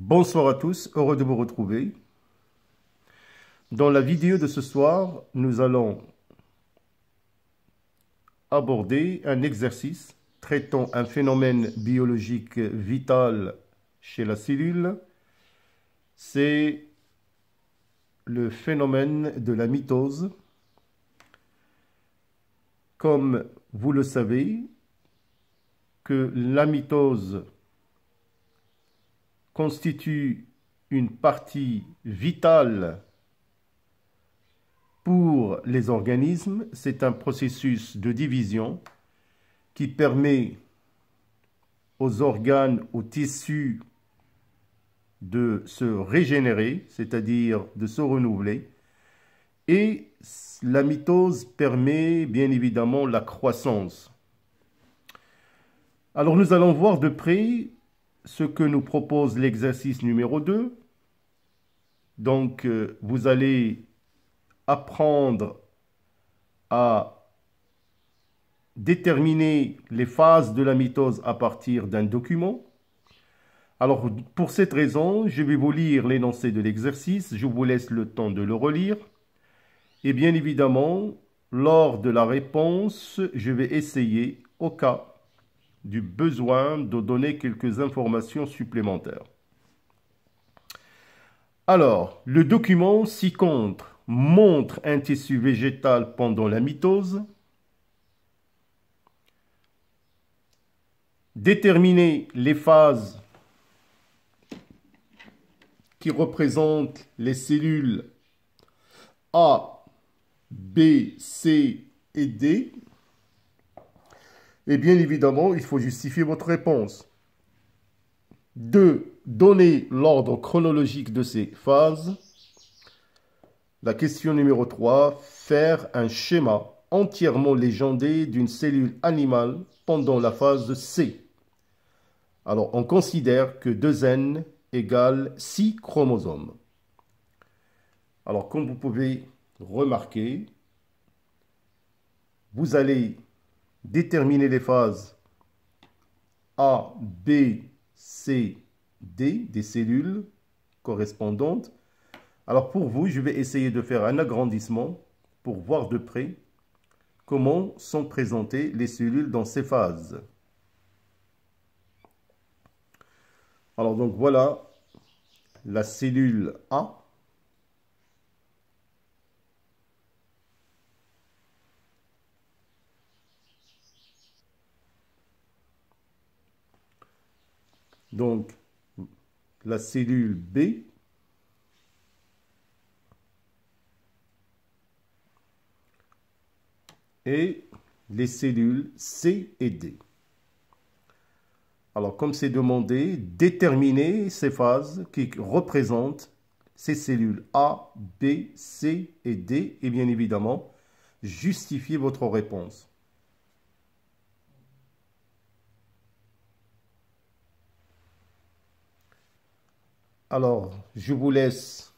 Bonsoir à tous, heureux de vous retrouver. Dans la vidéo de ce soir, nous allons aborder un exercice traitant un phénomène biologique vital chez la cellule. C'est le phénomène de la mitose. Comme vous le savez, que la mitose constitue une partie vitale pour les organismes. C'est un processus de division qui permet aux organes, aux tissus de se régénérer, c'est-à-dire de se renouveler. Et la mitose permet bien évidemment la croissance. Alors nous allons voir de près ce que nous propose l'exercice numéro 2. Donc vous allez apprendre à déterminer les phases de la mitose à partir d'un document. Alors pour cette raison, je vais vous lire l'énoncé de l'exercice, je vous laisse le temps de le relire. Et bien évidemment, lors de la réponse, je vais essayer, au cas du besoin, de donner quelques informations supplémentaires. Alors, le document ci-contre montre un tissu végétal pendant la mitose. Déterminer les phases qui représentent les cellules A, B, C et D. Et bien évidemment, il faut justifier votre réponse. 2. Donner l'ordre chronologique de ces phases. La question numéro 3. Faire un schéma entièrement légendé d'une cellule animale pendant la phase C. Alors, on considère que 2N égale 6 chromosomes. Alors, comme vous pouvez remarquer, vous allez déterminer les phases A, B, C, D, des cellules correspondantes. Alors pour vous, je vais essayer de faire un agrandissement pour voir de près comment sont présentées les cellules dans ces phases. Alors donc voilà la cellule A. Donc, la cellule B. Et les cellules C et D. Alors, comme c'est demandé, déterminer ces phases qui représentent ces cellules A, B, C et D. Et bien évidemment, justifier votre réponse. Alors, je vous laisse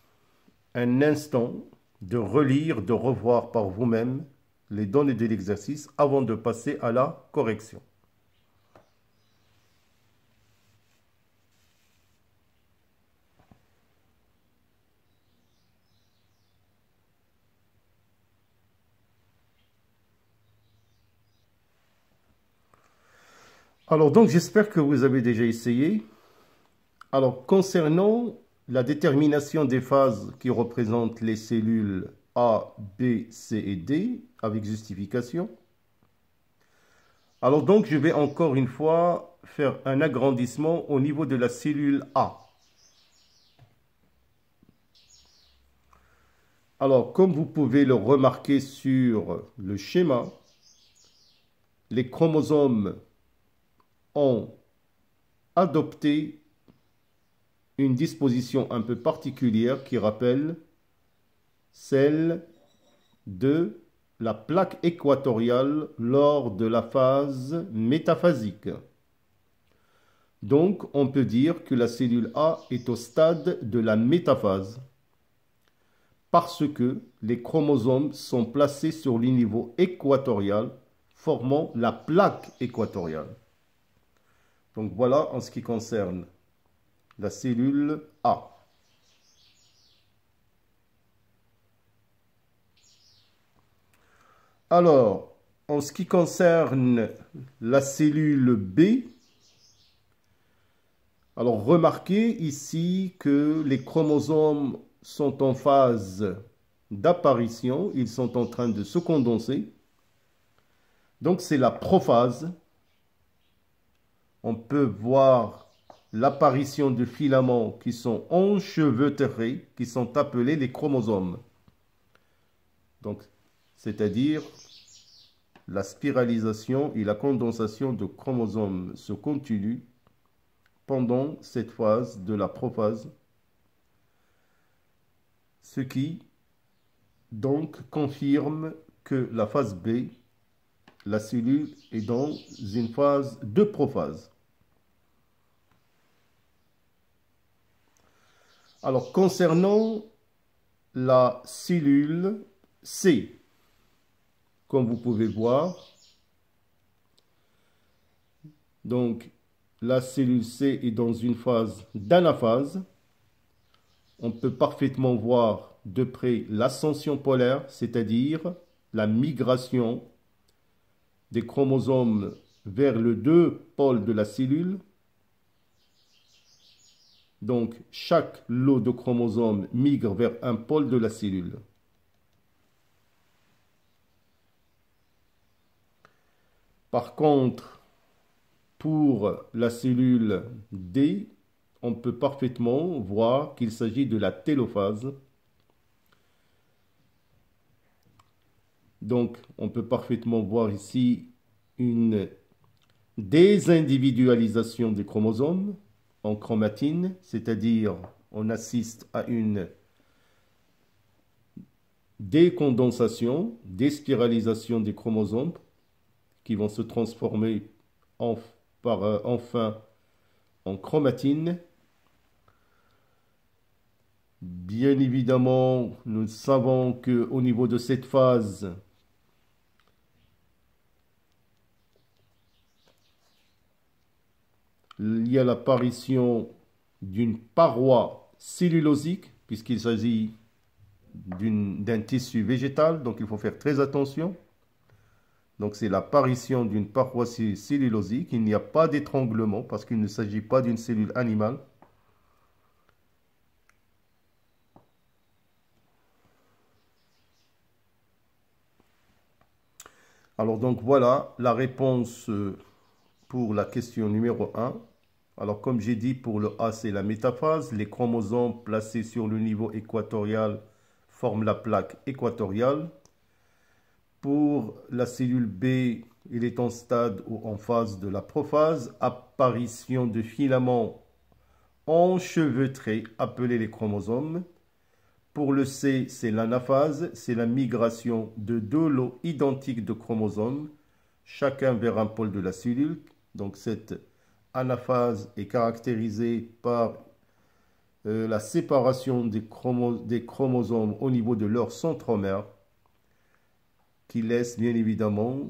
un instant de relire, de revoir par vous-même les données de l'exercice avant de passer à la correction. Alors donc, j'espère que vous avez déjà essayé. Alors, concernant la détermination des phases qui représentent les cellules A, B, C et D, avec justification. Alors donc, je vais encore une fois faire un agrandissement au niveau de la cellule A. Alors, comme vous pouvez le remarquer sur le schéma, les chromosomes ont adopté une disposition un peu particulière qui rappelle celle de la plaque équatoriale lors de la phase métaphasique. Donc, on peut dire que la cellule A est au stade de la métaphase parce que les chromosomes sont placés sur le niveau équatorial, formant la plaque équatoriale. Donc voilà en ce qui concerne la cellule A. Alors, en ce qui concerne la cellule B, alors remarquez ici que les chromosomes sont en phase d'apparition, ils sont en train de se condenser. Donc c'est la prophase. On peut voir l'apparition de filaments qui sont enchevêtrés, qui sont appelés les chromosomes. Donc, c'est-à-dire la spiralisation et la condensation de chromosomes se continuent pendant cette phase de la prophase, ce qui donc confirme que la phase B, la cellule est dans une phase de prophase. Alors, concernant la cellule C, comme vous pouvez voir, donc la cellule C est dans une phase d'anaphase. On peut parfaitement voir de près l'ascension polaire, c'est-à-dire la migration des chromosomes vers les deux pôles de la cellule. Donc, chaque lot de chromosomes migre vers un pôle de la cellule. Par contre, pour la cellule D, on peut parfaitement voir qu'il s'agit de la télophase. Donc, on peut parfaitement voir ici une désindividualisation des chromosomes en chromatine, c'est-à-dire on assiste à une décondensation, déspiralisation des chromosomes qui vont se transformer enfin en chromatine. Bien évidemment, nous savons qu'au niveau de cette phase, il y a l'apparition d'une paroi cellulosique, puisqu'il s'agit d'un tissu végétal, donc il faut faire très attention. Donc c'est l'apparition d'une paroi cellulosique. Il n'y a pas d'étranglement, parce qu'il ne s'agit pas d'une cellule animale. Alors donc voilà la réponse pour la question numéro 1. Alors comme j'ai dit, pour le A, c'est la métaphase. Les chromosomes placés sur le niveau équatorial forment la plaque équatoriale. Pour la cellule B, il est en stade ou en phase de la prophase. Apparition de filaments enchevêtrés appelés les chromosomes. Pour le C, c'est l'anaphase, c'est la migration de deux lots identiques de chromosomes, chacun vers un pôle de la cellule. Donc cette anaphase est caractérisée par la séparation des chromosomes au niveau de leur centromère, qui laisse bien évidemment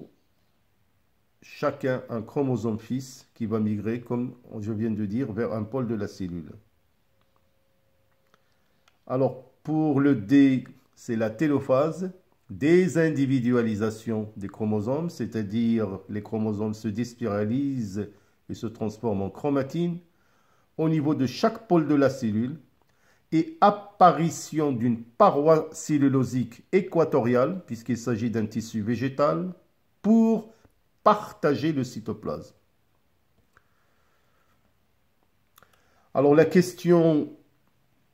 chacun un chromosome fils qui va migrer, comme je viens de dire, vers un pôle de la cellule. Alors, pour le D, c'est la télophase, désindividualisation des chromosomes, c'est-à-dire les chromosomes se déspiralisent et se transforment en chromatine au niveau de chaque pôle de la cellule, et apparition d'une paroi cellulosique équatoriale, puisqu'il s'agit d'un tissu végétal, pour partager le cytoplasme. Alors la question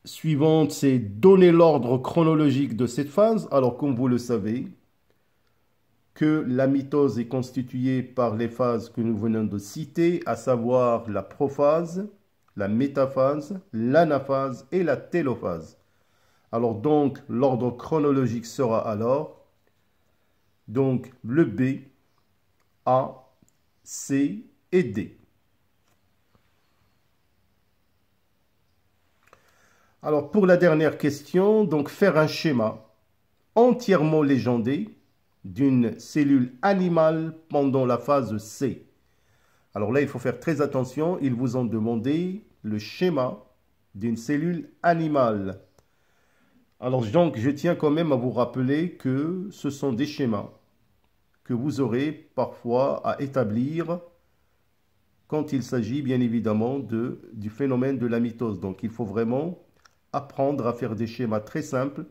suivante, c'est donner l'ordre chronologique de cette phase. Alors, comme vous le savez, que la mitose est constituée par les phases que nous venons de citer, à savoir la prophase, la métaphase, l'anaphase et la télophase. Alors, donc, l'ordre chronologique sera alors, donc, le B, A, C et D. Alors, pour la dernière question, donc faire un schéma entièrement légendé d'une cellule animale pendant la phase C. Alors là, il faut faire très attention. Ils vous ont demandé le schéma d'une cellule animale. Alors donc, je tiens quand même à vous rappeler que ce sont des schémas que vous aurez parfois à établir quand il s'agit bien évidemment du phénomène de la mitose. Donc il faut vraiment apprendre à faire des schémas très simples.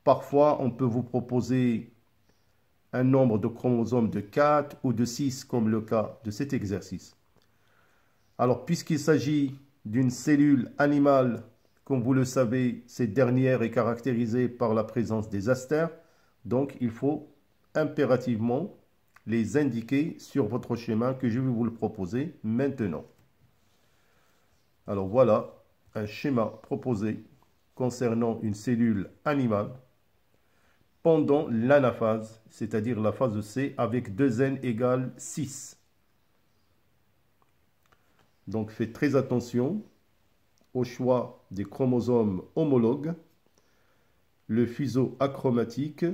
Parfois, on peut vous proposer un nombre de chromosomes de 4 ou de 6, comme le cas de cet exercice. Alors, puisqu'il s'agit d'une cellule animale, comme vous le savez, cette dernière est caractérisée par la présence des astères, donc il faut impérativement les indiquer sur votre schéma que je vais vous le proposer maintenant. Alors voilà un schéma proposé concernant une cellule animale pendant l'anaphase, c'est-à-dire la phase C avec 2n égale 6. Donc faites très attention au choix des chromosomes homologues, le fuseau achromatique,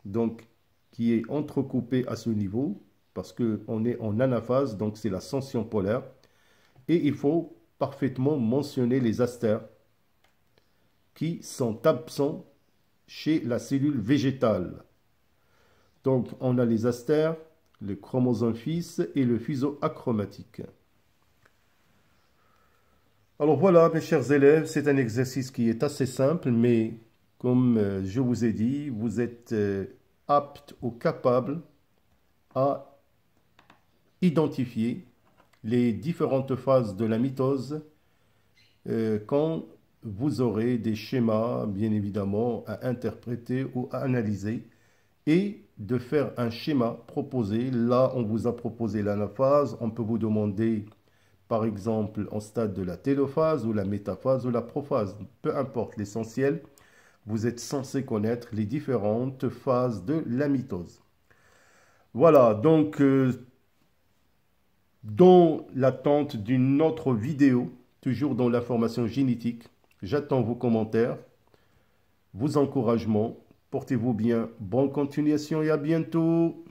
donc qui est entrecoupé à ce niveau, parce qu'on est en anaphase, donc c'est la sensation polaire, et il faut parfaitement mentionner les astères qui sont absents chez la cellule végétale. Donc, on a les astères, le chromosome fils et le fuseau achromatique. Alors voilà, mes chers élèves, c'est un exercice qui est assez simple, mais comme je vous ai dit, vous êtes apte ou capable à identifier les différentes phases de la mitose quand vous aurez des schémas, bien évidemment, à interpréter ou à analyser, et de faire un schéma proposé. Là, on vous a proposé l'anaphase. On peut vous demander, par exemple, en stade de la télophase ou la métaphase ou la prophase. Peu importe, l'essentiel, vous êtes censé connaître les différentes phases de la mitose. Voilà, donc, dans l'attente d'une autre vidéo, toujours dans l'information génétique, j'attends vos commentaires, vos encouragements. Portez-vous bien, bonne continuation et à bientôt.